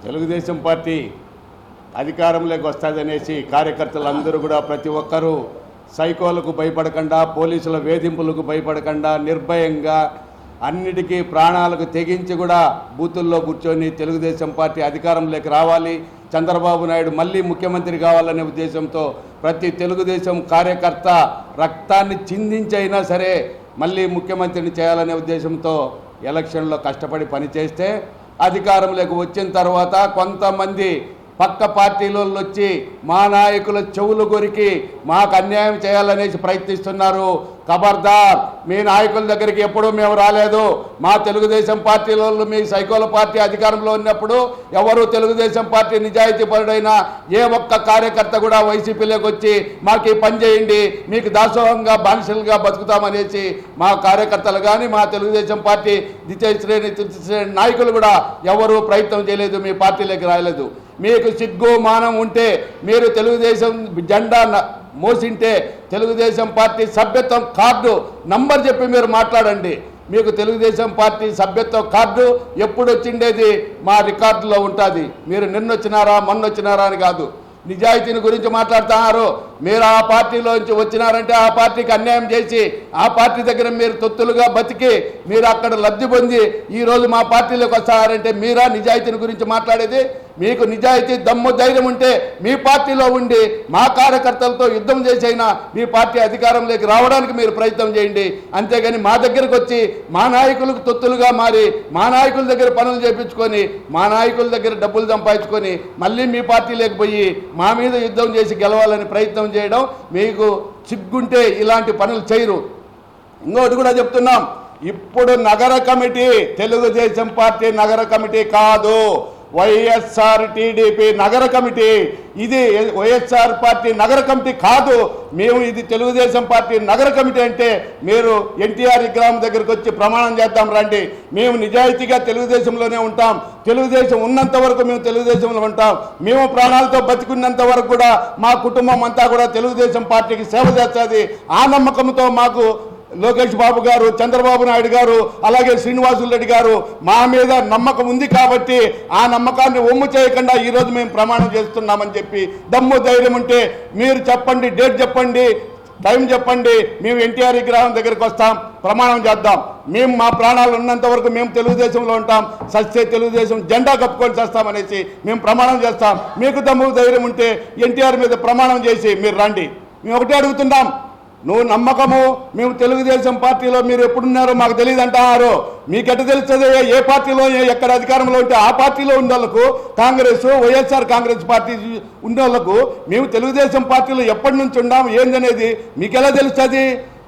Telugu Desam party అధికారంలోకి వస్తుందనేసి కార్యకర్తలందరూ కూడా ప్రతి ఒక్కరూ సైకోలకు భయపడకుండా, పోలీసుల వేధింపులకు భయపడకుండా నిర్భయంగా అన్నిటికీ ప్రాణాలకు తెగించి కూడా బూతుల్లో కూర్చొని తెలుగుదేశం పార్టీ అధికారంలోకి రావాలి, చంద్రబాబు నాయుడు మళ్ళీ ముఖ్యమంత్రి కావాలనే ఉద్దేశంతో ప్రతి తెలుగుదేశం కార్యకర్త రక్తాన్ని చిందించైనా సరే మళ్ళీ ముఖ్యమంత్రిని చేయాలనే ఉద్దేశంతో ఎలక్షన్లో కష్టపడి పనిచేస్తే అధికారంలోకి వచ్చిన తర్వాత కొంతమంది పక్క పార్టీలో వచ్చి మా నాయకుల చెవులు కొరికి మాకు అన్యాయం చేయాలనేసి ప్రయత్నిస్తున్నారు. ఖబర్దార్, మీ నాయకుల దగ్గరికి ఎప్పుడూ మేము రాలేదు. మా తెలుగుదేశం పార్టీలో మీ సైకోల పార్టీ అధికారంలో ఉన్నప్పుడు ఎవరు తెలుగుదేశం పార్టీ నిజాయితీపరుడైన ఏ ఒక్క కార్యకర్త కూడా వైసీపీలోకి వచ్చి మాకు ఈ పని చేయండి, మీకు దాసోహంగా బానిసలుగా బతుకుతామనేసి మా కార్యకర్తలు కానీ మా తెలుగుదేశం పార్టీ ద్వితీయ శ్రేణి నాయకులు కూడా ఎవరు ప్రయత్నం చేయలేదు, మీ పార్టీలోకి రాలేదు. మీకు సిగ్గు మానం ఉంటే మీరు తెలుగుదేశం జెండా మోసింటే తెలుగుదేశం పార్టీ సభ్యత్వం కార్డు నంబర్ చెప్పి మీరు మాట్లాడండి. మీకు తెలుగుదేశం పార్టీ సభ్యత్వ కార్డు ఎప్పుడు వచ్చిండేది మా రికార్డులో ఉంటుంది. మీరు నిన్నొచ్చినారా మొన్నొచ్చినారా అని కాదు, నిజాయితీని గురించి మాట్లాడుతున్నారు. మీరు ఆ పార్టీలోంచి వచ్చినారంటే ఆ పార్టీకి అన్యాయం చేసి ఆ పార్టీ దగ్గర మీరు తొత్తులుగా బతికి మీరు అక్కడ లబ్ధి పొంది ఈరోజు మా పార్టీలోకి వస్తారంటే మీరా నిజాయితీని గురించి మాట్లాడేది? మీకు నిజాయితీ దమ్ము ధైర్యం ఉంటే మీ పార్టీలో ఉండి మా కార్యకర్తలతో యుద్ధం చేసైనా మీ పార్టీ అధికారంలోకి రావడానికి మీరు ప్రయత్నం చేయండి. అంతేగాని మా దగ్గరకు వచ్చి మా నాయకులకు తొత్తులుగా మారి మా నాయకుల దగ్గర పనులు చేయించుకొని మా నాయకుల దగ్గర డబ్బులు సంపాదించుకొని మళ్ళీ మీ పార్టీలోకి పోయి మా మీద యుద్ధం చేసి గెలవాలని ప్రయత్నం చేయడం మీకు సిగ్గుంటే ఇలాంటి పనులు చేయరు. ఇంకోటి కూడా చెప్తున్నాం, ఇప్పుడు నగర కమిటీ తెలుగుదేశం పార్టీ నగర కమిటీ కాదు, వైఎస్ఆర్ టీడీపీ నగర కమిటీ. ఇది వైఎస్ఆర్ పార్టీ నగర కమిటీ కాదు. మేము ఇది తెలుగుదేశం పార్టీ నగర కమిటీ అంటే మీరు ఎన్టీఆర్ విగ్రహం దగ్గరికి వచ్చి ప్రమాణం చేద్దాం రండి. మేము నిజాయితీగా తెలుగుదేశంలోనే ఉంటాం, తెలుగుదేశం ఉన్నంత వరకు మేము తెలుగుదేశంలో ఉంటాం, మేము ప్రాణాలతో బతికున్నంత వరకు కూడా మా కుటుంబం అంతా కూడా తెలుగుదేశం పార్టీకి సేవ చేస్తుంది. ఆ నమ్మకంతో మాకు లోకేష్ బాబు గారు, చంద్రబాబు నాయుడు గారు, అలాగే శ్రీనివాసులు రెడ్డి గారు మా మీద నమ్మకం ఉంది కాబట్టి ఆ నమ్మకాన్ని ఒమ్ము చేయకుండా ఈరోజు మేము ప్రమాణం చేస్తున్నామని చెప్పి దమ్ము ధైర్యం ఉంటే మీరు చెప్పండి, డేట్ చెప్పండి, టైం చెప్పండి, మేము ఎన్టీఆర్ విగ్రహం దగ్గరికి వస్తాం, ప్రమాణం చేద్దాం. మేము మా ప్రాణాలు ఉన్నంత వరకు మేము తెలుగుదేశంలో ఉంటాం, సస్తే తెలుగుదేశం జెండా కప్పుకొని చేస్తామనేసి మేము ప్రమాణం చేస్తాం. మీకు దమ్ము ధైర్యం ఉంటే ఎన్టీఆర్ మీద ప్రమాణం చేసి మీరు రండి. మేము ఒకటే అడుగుతున్నాం, నువ్వు నమ్మకము మేము తెలుగుదేశం పార్టీలో మీరు ఎప్పుడున్నారో మాకు తెలియదు అంటున్నారు. మీకెట్ట తెలుస్తుంది ఏ పార్టీలో ఎక్కడ అధికారంలో ఉంటే ఆ పార్టీలో ఉండేళ్ళకు, కాంగ్రెస్ వైఎస్ఆర్ కాంగ్రెస్ పార్టీ ఉండేళ్ళకు మేము తెలుగుదేశం పార్టీలో ఎప్పటి నుంచి ఉన్నాము ఏందనేది మీకు ఎలా తెలుస్తుంది?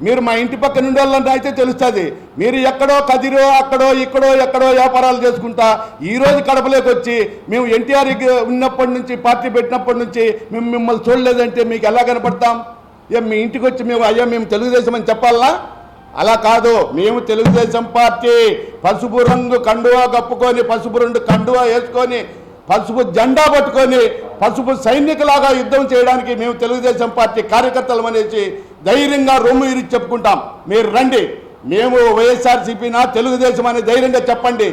మీరు మా ఇంటి పక్కన ఉండేళ్ళంటే అయితే తెలుస్తుంది. మీరు ఎక్కడో కదిరో అక్కడో ఇక్కడో ఎక్కడో వ్యాపారాలు చేసుకుంటా ఈరోజు కడపలోకి వచ్చి మేము ఎన్టీఆర్ ఉన్నప్పటి నుంచి పార్టీ పెట్టినప్పటి నుంచి మేము మిమ్మల్ని చూడలేదంటే మీకు ఎలా కనపడతాం? మీ ఇంటికి వచ్చి మేము అయ్యా మేము తెలుగుదేశం అని చెప్పాలా? అలా కాదు. మేము తెలుగుదేశం పార్టీ పసుపు రంగు కండువా కప్పుకొని, పసుపు రంగు కండువా వేసుకొని, పసుపు జెండా పట్టుకొని, పసుపు సైనికులాగా యుద్ధం చేయడానికి మేము తెలుగుదేశం పార్టీ కార్యకర్తలు అనేసి ధైర్యంగా రొమ్ము ఇరిచి చెప్పుకుంటాం. మీరు రండి, మేము వైఎస్ఆర్సీపీనా తెలుగుదేశం అనే ధైర్యంగా చెప్పండి.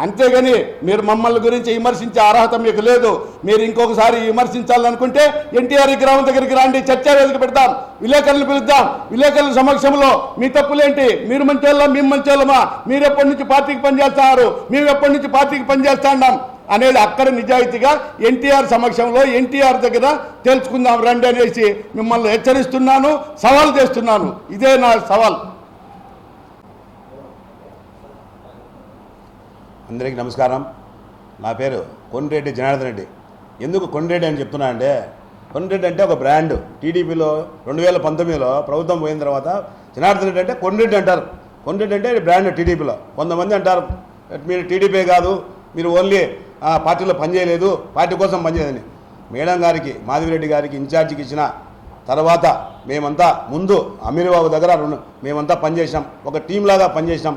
అంతేగాని మీరు మమ్మల్ని గురించి విమర్శించే అర్హత మీకు లేదు. మీరు ఇంకొకసారి విమర్శించాలనుకుంటే ఎన్టీఆర్ విగ్రహం దగ్గరికి రండి, చర్చా వేదిక పెడతాం, విలేకరులు పిలుద్దాం. విలేకరుల సమక్షంలో మీ తప్పులేంటి, మీరు మంచోళ్ళం మేము మంచోళ్ళమా, మీరు ఎప్పటి నుంచి పార్టీకి పనిచేస్తున్నారు, మేము ఎప్పటి నుంచి పార్టీకి పనిచేస్తున్నాం అనేది అక్కడ నిజాయితీగా ఎన్టీఆర్ సమక్షంలో ఎన్టీఆర్ దగ్గర తెలుసుకుందాం రండి అనేసి మిమ్మల్ని హెచ్చరిస్తున్నాను, సవాల్ చేస్తున్నాను. ఇదే నా సవాల్. అందరికీ నమస్కారం. నా పేరు కొండ్రెడ్డి జనార్దన్ రెడ్డి. ఎందుకు కొండ్రెడ్డి అని చెప్తున్నా అంటే, కొండ్రెడ్డి అంటే ఒక బ్రాండ్. టీడీపీలో 2019లో ప్రభుత్వం పోయిన తర్వాత జనార్దన్ రెడ్డి అంటే కొండ్రెడ్డి అంటారు. కొండ్రెడ్డి అంటే బ్రాండ్ టీడీపీలో. కొంతమంది అంటారు మీరు టీడీపీ కాదు, మీరు ఓన్లీ పార్టీలో పనిచేయలేదు, పార్టీ కోసం పనిచేయదని. మేడం గారికి, మాధవిరెడ్డి గారికి ఇన్ఛార్జికి ఇచ్చిన తర్వాత మేమంతా ముందు అమీర్బాబు దగ్గర మేమంతా పనిచేసాం, ఒక టీంలాగా పనిచేసాం.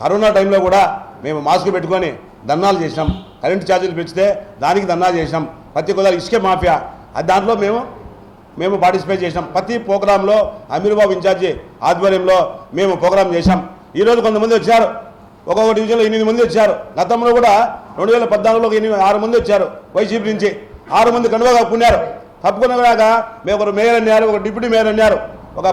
కరోనా టైంలో కూడా మేము మాస్క్ పెట్టుకొని ధర్నాలు చేసాం. కరెంటు ఛార్జీలు పెంచితే దానికి ధర్నా చేసాం. ప్రతి కులాలు ఇసుకే మాఫియా అది దాంట్లో మేము పార్టిసిపేట్ చేసాం. ప్రతి ప్రోగ్రాంలో అమీర్బాబు ఇన్ఛార్జి ఆధ్వర్యంలో మేము ప్రోగ్రాం చేశాం. ఈరోజు కొంతమంది వచ్చారు, ఒక్కొక్క డివిజన్లో 8 మంది వచ్చారు. గతంలో కూడా 2014లో 6 మంది వచ్చారు వైసీపీ నుంచి. 6 మంది కనుక కప్పుకున్నారు. కప్పుకున్నాక మేము ఒకరు మేయర్ అన్నారు, ఒక డిప్యూటీ మేయర్ అన్నారు, ఒక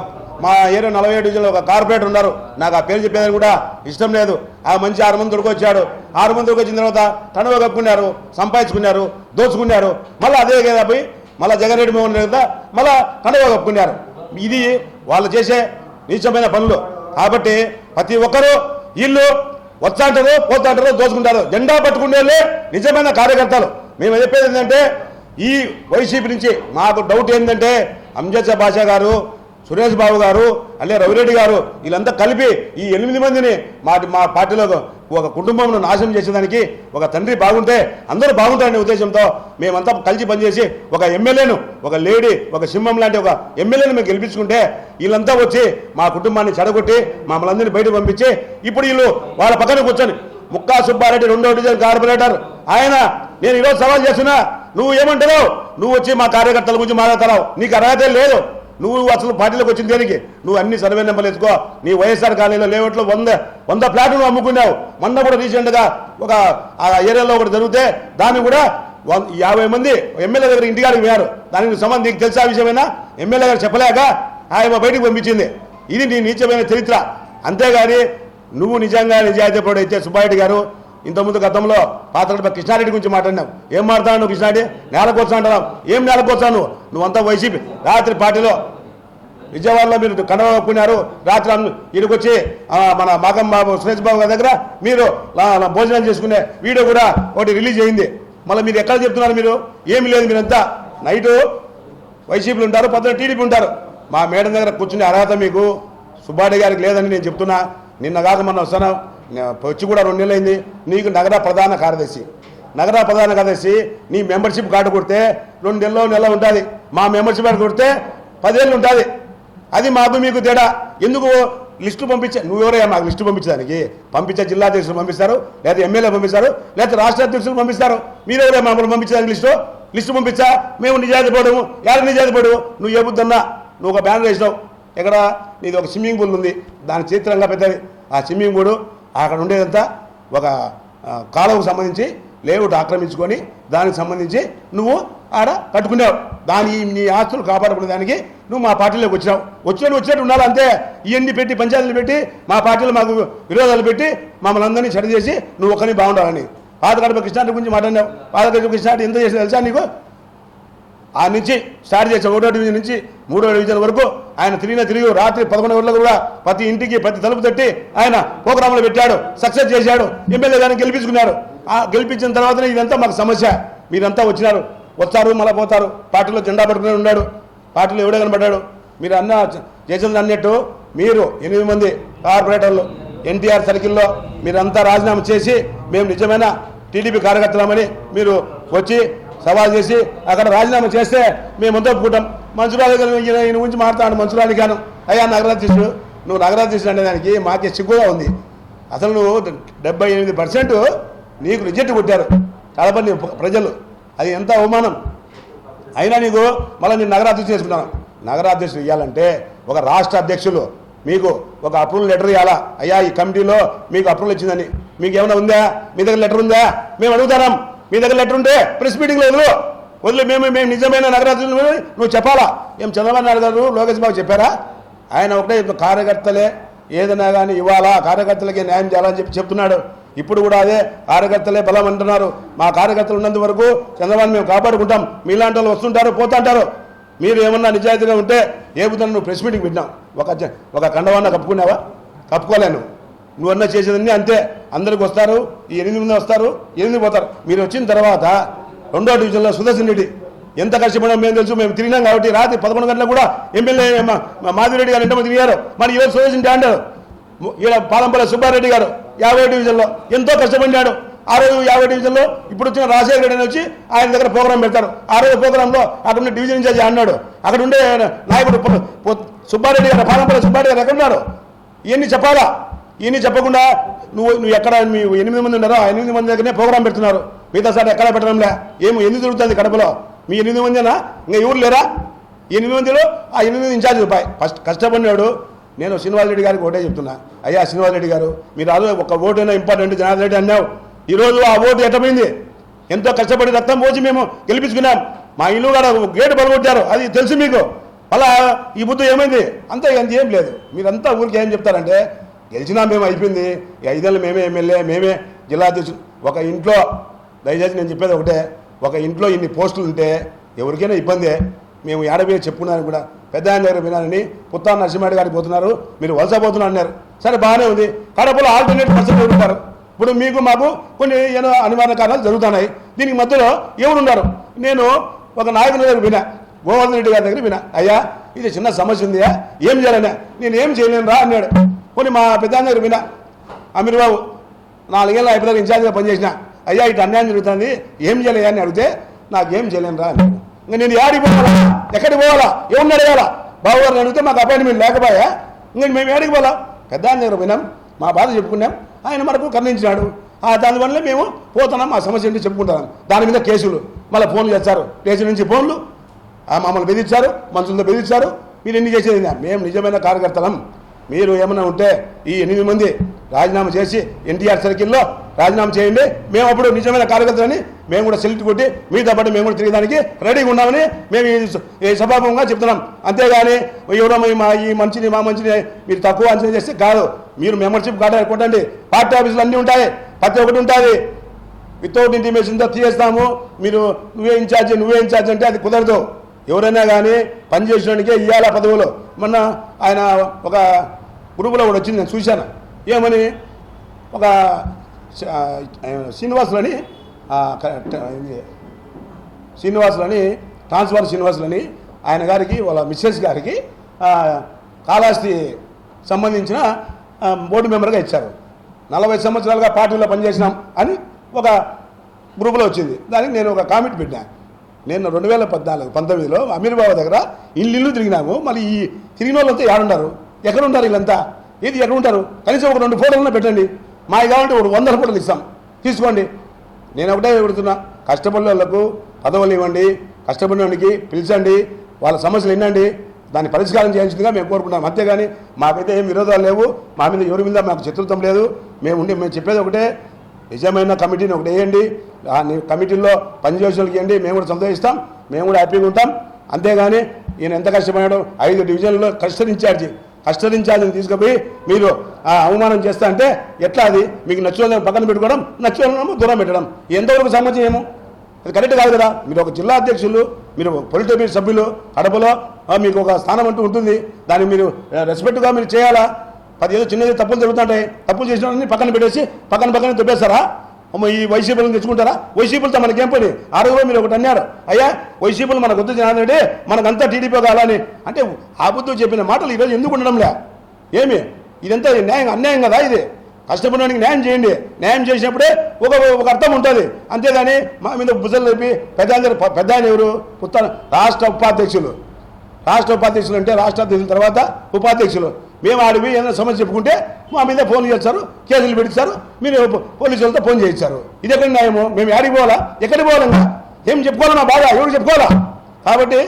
మా ఏరియా 47 డివిజన్లో ఒక కార్పొరేటర్ ఉన్నారు. నాకు ఆ పేరు చెప్పేదని కూడా ఇష్టం లేదు. ఆ మంచి 6 మంది దొరికొచ్చాడు. 6 మంది దొరికొచ్చిన తర్వాత కనుక కప్పుకున్నారు, సంపాదించుకున్నారు, దోచుకున్నారు. మళ్ళీ అదే కదా పోయి మళ్ళీ జగన్ రెడ్డి మోహన్ రెడ్డి మళ్ళీ కనుక కప్పుకున్నారు. ఇది వాళ్ళు చేసే నీచమైన పనులు. కాబట్టి ప్రతి ఒక్కరూ వీళ్ళు వస్తాంటారు, పోతాంటారు, దోచుకుంటారు. జెండా పట్టుకునే నిజమైన కార్యకర్తలు. మేము చెప్పేది ఏంటంటే ఈ వైసీపీ నుంచి మాకు డౌట్ ఏంటంటే అంజద్ బాషా గారు, సురేష్ బాబు గారు, అల్లే రవిరెడ్డి గారు వీళ్ళంతా కలిపి ఈ 8 మందిని మా పార్టీలో ఒక కుటుంబంను నాశనం చేసేదానికి ఒక తండ్రి బాగుంటే అందరూ బాగుంటారనే ఉద్దేశంతో మేమంతా కలిసి పనిచేసి ఒక ఎమ్మెల్యేను, ఒక లేడీ, ఒక సింహం లాంటి ఒక ఎమ్మెల్యేను మేము గెలిపించుకుంటే వీళ్ళంతా వచ్చి మా కుటుంబాన్ని చెడగొట్టి మమ్మల్ని అందరినీ బయటకు పంపించి ఇప్పుడు వీళ్ళు వాళ్ళ పక్కన కూర్చొని ముక్కా సుబ్బారెడ్డి 2వ డివిజన్ కార్పొరేటర్ ఆయన, నేను ఈరోజు సవాల్ చేస్తున్నా, నువ్వు ఏమంటావు? నువ్వు వచ్చి మా కార్యకర్తల గురించి మాట్లాడతావు, నీకు అర్హత లేదు. నువ్వు అసలు పార్టీలోకి వచ్చిన దేనికి? నువ్వు అన్ని సర్వే నెంబర్లు వేసుకో. నీ వైఎస్ఆర్ కాలనీలో లేవట్లో 100 ఫ్లాట్లు నువ్వు అమ్ముకున్నావు. మొన్న కూడా రీసెంట్గా ఒక ఆ ఏరియాలో ఒకటి జరిగితే దాన్ని కూడా 50 మంది ఎమ్మెల్యే దగ్గర ఇంటికాడికి పోయారు. దానికి సంబంధించి నీకు తెలిసే విషయమైనా ఎమ్మెల్యే గారు చెప్పలేక ఆయన బయటకు పంపించింది. ఇది నీ నీచమైన చరిత్ర. అంతేగాని నువ్వు నిజంగా నిజాయితీపరుడు అయితే సుబ్బారెడ్డి గారు ఇంతకుముందు గతంలో పాత్ర కృష్ణారెడ్డి గురించి మాట్లాడినావు. ఏం మాట్లాడు నువ్వు? కృష్ణారెడ్డి నేలకొచ్చా అంటున్నావు. ఏం నేలకొచ్చావు నువ్వంతా వైసీపీ. రాత్రి పార్టీలో విజయవాడలో మీరు కనవకున్నారు. రాత్రి ఇక్కడికి వచ్చి మన మాకం బాబు, సురేష్ బాబు గారి దగ్గర మీరు భోజనం చేసుకునే వీడియో కూడా ఒకటి రిలీజ్ అయింది. మళ్ళీ మీరు ఎక్కడ చెప్తున్నారు? మీరు ఏమి లేదు. మీరంతా నైటు వైసీపీలు ఉంటారు, పొద్దున టీడీపీ ఉంటారు. మా మేడం దగ్గర కూర్చునే అర్హత మీకు సుబ్బారెడ్డి గారికి లేదని నేను చెప్తున్నా. నిన్న కాక మొన్న వస్తాను, వచ్చి కూడా 2 నెలలు అయింది. నీకు నగర ప్రధాన కార్యదర్శి నీ మెంబర్షిప్ కార్డు కొడితే 2 నెలలు ఉంటుంది. మా మెంబర్షిప్ కార్డు కొడితే 10 ఏళ్ళు ఉంటుంది. అది మాకు మీకు తేడా. ఎందుకు లిస్టు పంపించే? నువ్వెవరయ్యా మాకు లిస్టు పంపించడానికి? పంపించే జిల్లా అధ్యక్షులు పంపిస్తారు, లేదా ఎమ్మెల్యే పంపిస్తారు, లేదా రాష్ట్ర అధ్యక్షులు పంపిస్తారు. మీరెవరే మమ్మల్ని పంపించడానికి లిస్టు పంపించా? మేము నిజాయితీ పడము. ఎవరు నిజాయితీ పడు? నువ్వు ఏ బుద్ధన్నా? నువ్వు ఒక బ్యానర్ వేసినావు. ఎక్కడ? నీది ఒక స్విమ్మింగ్ పూల్ ఉంది, దాని చిత్రంగా పెద్దది. ఆ స్విమ్మింగ్ పూల్ అక్కడ ఉండేదంతా ఒక కాలువకు సంబంధించి లేఅవుట్ ఆక్రమించుకొని దానికి సంబంధించి నువ్వు ఆడ కట్టుకున్నావు. నీ ఆస్తులు కాపాడుకునే దానికి నువ్వు మా పార్టీలోకి వచ్చినట్టు ఉండాలి అంతే. ఇవన్నీ పెట్టి పంచాయతీలు పెట్టి మా పార్టీలో మాకు విరోధాలు పెట్టి మమ్మల్ని అందరినీ చెడు చేసి నువ్వు ఒక్కరిని బాగుండాలని. పాతగడప కృష్ణారెడ్డి గురించి మాట్లాడినావు. పాతగడప కృష్ణారెడ్డి ఎంత చేసి తెలుసా నీకు? ఆ నుంచి స్టార్ట్ చేసే 1వ డివిజన్ నుంచి 3వ డివిజన్ వరకు ఆయన తిరిగి రాత్రి 11 గంటలకు కూడా ప్రతి ఇంటికి ప్రతి తలుపు తట్టి ఆయన ప్రోగ్రాంలు పెట్టాడు, సక్సెస్ చేశాడు. ఎమ్మెల్యే గారిని గెలిపించుకున్నారు. గెలిపించిన తర్వాతనే ఇదంతా మాకు సమస్య. మీరంతా వస్తారు మళ్ళీ పోతారు. పార్టీలో జెండా పట్టుకునే ఉన్నాడు, పార్టీలో ఎవడే కనబడ్డాడు? మీరు చేసేది అన్నట్టు మీరు 8 మంది కార్పొరేటర్లు ఎన్టీఆర్ సర్కిల్లో మీరంతా రాజీనామా చేసి మేము నిజమైన టీడీపీ కార్యకర్తలమని మీరు వచ్చి సవాల్ చేసి అక్కడ రాజీనామా చేస్తే మేమంతా ఒప్పుకుంటాం. మంచురాలు ఈయన గురించి మాట్లాడు. మంచురాలు గాను అయ్యా నగరాధ్యక్షుడు, నువ్వు నగరాధ్యక్షుడు అనేదానికి మాకే సిగ్గుగా ఉంది. అసలు నువ్వు 78% నీకు రిజెక్ట్ కొట్టారు కడపని ప్రజలు. అది ఎంత అవమానం. అయినా నీకు మళ్ళీ నేను నగరాధ్యక్షుడు చేసుకున్నాను. నగరాధ్యక్షుడు ఇవ్వాలంటే ఒక రాష్ట్ర అధ్యక్షులు మీకు ఒక అప్రూవల్ లెటర్ ఇవ్వాలా. అయ్యా ఈ కమిటీలో మీకు అప్రూవల్ ఇచ్చిందని. మీకు ఏమైనా ఉందా? మీ దగ్గర లెటర్ ఉందా? మేము అడుగుతాం. మీ దగ్గర లెటర్ ఉంటే ప్రెస్ మీటింగ్లో వదిలే మేము నిజమైన నగరాధ్యక్షులు నువ్వు చెప్పాలా? ఏం చంద్రబాబు నాయుడు గారు, లోకేష్ బాబు చెప్పారా? ఆయన ఒకటే కార్యకర్తలే ఏదైనా కానీ ఇవ్వాలా, కార్యకర్తలకి న్యాయం చేయాలని చెప్తున్నాడు. ఇప్పుడు కూడా అదే కార్యకర్తలే బలం అంటున్నారు. మా కార్యకర్తలు ఉన్నంత వరకు చంద్రబాబు మేము కాపాడుకుంటాం. మీలాంటి వాళ్ళు వస్తుంటారు, పోతుంటారు. మీరు ఏమన్నా నిజాయితీగా ఉంటే ఏ బుద్ధి నువ్వు ప్రెస్ మీటింగ్ పెట్టినావు? ఒక కండవాన్న కప్పుకున్నావా? కప్పుకోలేను. నువ్వన్నా చేసేదన్నీ అంతే. అందరికి వస్తారు, ఈ 8 మంది వస్తారు, 8 పోతారు. మీరు వచ్చిన తర్వాత 2వ డివిజన్లో సుదర్శన్ రెడ్డి ఎంత కష్టపడడం మేము తెలుసు. మేము తిరిగినాం కాబట్టి రాత్రి 11 గంటలకు కూడా ఎమ్మెల్యే మాధవిరెడ్డి గారు ఎంతమంది తిరిగారు. మరి ఈరోజు సుదర్శన్ రెడ్డి అంటారు. ఈడ పాలంపల్లి సుబ్బారెడ్డి గారు 50వ డివిజన్లో ఎంతో కష్టపడినాడు. ఆ రోజు 50వ డివిజన్లో ఇప్పుడు వచ్చిన రాజశేఖర రెడ్డి అని వచ్చి ఆయన దగ్గర ప్రోగ్రాం పెడతారు. ఆ రోజు ప్రోగ్రాంలో అక్కడ ఉన్న డివిజన్ ఇన్ఛార్జి అన్నాడు. అక్కడ ఉండే నాయకుడు సుబ్బారెడ్డి గారు, పాలంపల్లి సుబ్బారెడ్డి గారు ఎక్కడ ఉన్నారు? ఇవన్నీ చెప్పాలా? ఇవన్నీ చెప్పకుండా నువ్వు ఎక్కడ మీ 8 మంది ఉన్నారో ఆ 8 మంది దగ్గరనే ప్రోగ్రాం పెడుతున్నారు. మిగతా సార్ ఎక్కడ పెట్టడంలే. ఎందుకు జరుగుతుంది కడపలో? మీ 8 మందినా ఇంకా ఎవరు లేరా? 8 మందిలో ఆ 8 ఇన్ఛార్జ్ రూపాయి ఫస్ట్ కష్టపడినాడు. నేను శ్రీనివాస్ రెడ్డి గారికి ఒకటే చెప్తున్నా, అయ్యా శ్రీనివాస్ రెడ్డి గారు, మీరు అదే ఒక ఓటైనా ఇంపార్టెంట్ జనార్దన్ రెడ్డి అన్నావు, ఈరోజు ఆ ఓటు ఎట్టపోయింది? ఎంతో కష్టపడి రక్తం పోసి మేము గెలిపించుకున్నాం. మా ఇల్లు కూడా గేటు పడగొట్టారు, అది తెలుసు మీకు. అలా ఈ బుద్ధి ఏమైంది? అంతే, అంత ఏం లేదు. మీరంతా ఊరికి ఏం చెప్తారంటే గెలిచినా మేము అయిపోయింది, ఈ 5 ఏళ్ళు మేమే ఎమ్మెల్యే, మేమే జిల్లా అధ్యక్షులు. ఒక ఇంట్లో దయచేసి నేను చెప్పేది ఒకటే, ఒక ఇంట్లో ఇన్ని పోస్టులు ఉంటే ఎవరికైనా ఇబ్బందే. మేము ఏడబోయే చెప్పుకున్నాను కూడా, పెద్ద ఆయన దగ్గర వినాలని పుత్తాన నరసింహారెడ్డి గారికి పోతున్నారు, మీరు వలస పోతున్నారు అన్నారు. సరే బాగానే ఉంది, కడపలో ఆల్టర్నేట్ పర్సన్ ఉంటారు. ఇప్పుడు మీకు మాకు కొన్ని ఏదో అనివార్య కారణాలు జరుగుతున్నాయి. దీనికి మధ్యలో ఎవరున్నారు? నేను ఒక నాయకుని దగ్గర వినా, గోవర్ధన్ రెడ్డి గారి దగ్గర వినా, అయ్యా ఇది చిన్న సమస్య ఉందియా, ఏం చేయాలన్నా? నేను ఏం చేయలేను రా అన్నాడు. కొన్ని మా పెద్ద దగ్గర వినా, అమీర్ బాబు 4 ఏళ్ళ అయిపోయిన ఇన్ఛార్జిగా పనిచేసిన, అయ్యా ఇటు అన్యాయం జరుగుతుంది, ఏం చేయలేదా అని అడిగితే నాకేం చేయలేను రా అన్నాడు. ఇంకా నేను ఏడికి పోవాలా, ఎక్కడికి పోవాలా, ఎవరిని అడగాలా? బాబు గారిని అడిగితే మాకు అపాయింట్మెంట్ లేకపోయా, ఇంకా మేము ఏడికి పోవాలా? పెద్ద దగ్గర విన్నాం, మా బాధ చెప్పుకున్నాం, ఆయన మనకు కర్ణించినాడు. దానివల్ల మేము పోతున్నాం, మా సమస్య ఏంటి చెప్పుకుంటున్నాం. దాని మీద కేసులు, మళ్ళీ ఫోన్లు చేస్తారు, స్టేషన్ నుంచి ఫోన్లు, మమ్మల్ని బెదిరించారు, మనుషులతో బెదిరించారు. మీరు ఎన్ని చేసేది? మేము నిజమైన కార్యకర్తలం. మీరు ఏమైనా ఉంటే ఈ 8 మంది రాజీనామా చేసి ఎన్టీఆర్ సర్కిల్లో రాజీనామా చేయండి, మేము అప్పుడు నిజమైన కార్యకర్తలని మేము కూడా సెలెక్ట్ కొట్టి మీతో పాటు మేము కూడా తిరగడానికి రెడీగా ఉన్నామని మేము ఈ సభాముఖంగా చెప్తున్నాం. అంతేగాని ఎవరో ఈ మంచిని మా మంచిని మీరు తక్కువ అంచనా చేస్తే కాదు. మీరు మెంబర్షిప్ కార్డు కొట్టండి, పార్టీ ఆఫీసులు అన్నీ ఉంటాయి, ప్రతి ఒక్కటి ఉంటుంది. వితౌట్ ఇంటిమేషన్తో తీసేస్తాము, మీరు నువ్వే ఇన్ఛార్జ్ అంటే అది కుదరదు. ఎవరైనా కానీ పనిచేసేవాడికే ఇవ్వాల పదవులు. మొన్న ఆయన ఒక గ్రూపులో కూడా వచ్చింది, నేను చూశాను. ఏమని ఒక శ్రీనివాసులని ట్రాన్స్ఫర్ శ్రీనివాసులని ఆయన గారికి వాళ్ళ మిస్సెస్ గారికి కాళహస్తి సంబంధించిన బోర్డు మెంబర్గా ఇచ్చారు. 40 సంవత్సరాలుగా పార్టీలో పనిచేసినాం అని ఒక గ్రూపులో వచ్చింది. దానికి నేను ఒక కామెంట్ పెట్టాను. నేను 2014-19లో అమీర్ బాబా దగ్గర ఇల్లు తిరిగినాము. మళ్ళీ ఈ తిరిగిన వాళ్ళంతా ఏడుంటారు? ఎక్కడ ఉంటారు వీళ్ళంతా? ఏది ఎక్కడ ఉంటారు? కనీసం ఒక 2 ఫోటోలన్నా పెట్టండి. మా కావాలంటే 100 ఫోటోలు ఇస్తాం, తీసుకోండి. నేను ఒకటే పెడుతున్నా, కష్టపడిన వాళ్ళకు పదవులు ఇవ్వండి, కష్టపడినోడికి పిలిచండి, వాళ్ళ సమస్యలు వినండి, దాన్ని పరిష్కారం చేయించిందిగా మేము కోరుకుంటాం. అంతేగాని మాకైతే ఏం విరోధాలు లేవు, మా మీద ఎవరి మీద మాకు శత్రుత్వం లేదు. మేము చెప్పేది ఒకటే, నిజమైన కమిటీని ఒకటి వేయండి, ఆ కమిటీల్లో పనిచేసే వాళ్ళకి ఇవ్వండి, మేము కూడా సంతోషిస్తాం, మేము కూడా హ్యాపీగా ఉంటాం. అంతేగాని ఈయన ఎంత కష్టపడ్డాడో 5 డివిజన్లలో కస్టర్ ఇన్ఛార్జిని తీసుకుపోయి మీరు అవమానం చేస్తా అంటే ఎట్లా? అది మీకు నచ్చిన పక్కన పెట్టుకోవడం, నచ్చిన దూరం పెట్టడం ఎంతవరకు సమాజం? అది కరెక్ట్ కాదు కదా. మీరు ఒక జిల్లా అధ్యక్షులు, మీరు పొలిటికల్ సభ్యులు, కడపలో మీకు ఒక స్థానం అంటూ ఉంటుంది, దాన్ని మీరు రెస్పెక్ట్గా మీరు చేయాలా. 10 ఏదో చిన్నది తప్పులు జరుగుతుంటాయి, తప్పులు చేసిన వాళ్ళని పక్కన పెట్టేసి పక్కన తొప్పేస్తారా? ఈ వైసీపీలను తెచ్చుకుంటారా? వైసీపీలతో మనకేం పని? ఆ రోజు మీరు ఒకటి అన్నారు, అయ్యా వైసీపీలు మనకు వద్దు జనార్దన్, మనకంతా టీడీపీ కావాలని. అంటే ఆ బుద్ధి చెప్పిన మాటలు ఈరోజు ఎందుకు ఉండడంలే? ఏమి ఇదంతా అన్యాయం కదా? ఇది కష్టపడడానికి న్యాయం చేయండి. న్యాయం చేసినప్పుడే ఒక అర్థం ఉంటుంది. అంతేగాని మా మీద బుజలు చెప్పి పెద్ద ఆయన ఎవరు? రాష్ట్ర ఉపాధ్యక్షులు అంటే రాష్ట్ర అధ్యక్షుల తర్వాత ఉపాధ్యక్షులు. మేము ఆడివి ఏదైనా సమస్య చెప్పుకుంటే మా మీద ఫోన్ చేస్తారు, కేసులు పెడతారు, మీరు పోలీసులతో ఫోన్ చేయించారు. ఇది ఎక్కడ న్యాయము? మేము ఆడికి పోవాలా? ఎక్కడికి పోవాలంగా? ఏం చెప్పుకోవాలా? మా బాగా ఎవరు చెప్పుకోవాలా? కాబట్టి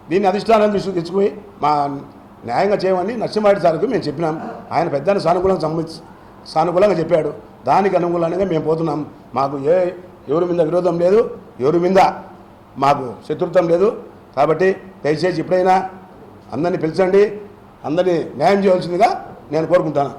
దీన్ని అధిష్టానం దృష్టికి తెచ్చుకుని మా న్యాయంగా చేయమని నరసింహారెడ్డి సార్కు మేము చెప్పినాం. ఆయన పెద్ద సానుకూలంగా చెప్పాడు. దానికి అనుకూలంగా మేము పోతున్నాం. మాకు ఎవరి మీద విరోధం లేదు, ఎవరి మీద మాకు శత్రుత్వం లేదు. కాబట్టి దయచేసి ఎప్పుడైనా అందరినీ పిలిచండి, అందరినీ న్యాయం చేయవలసిందిగా నేను కోరుకుంటాను.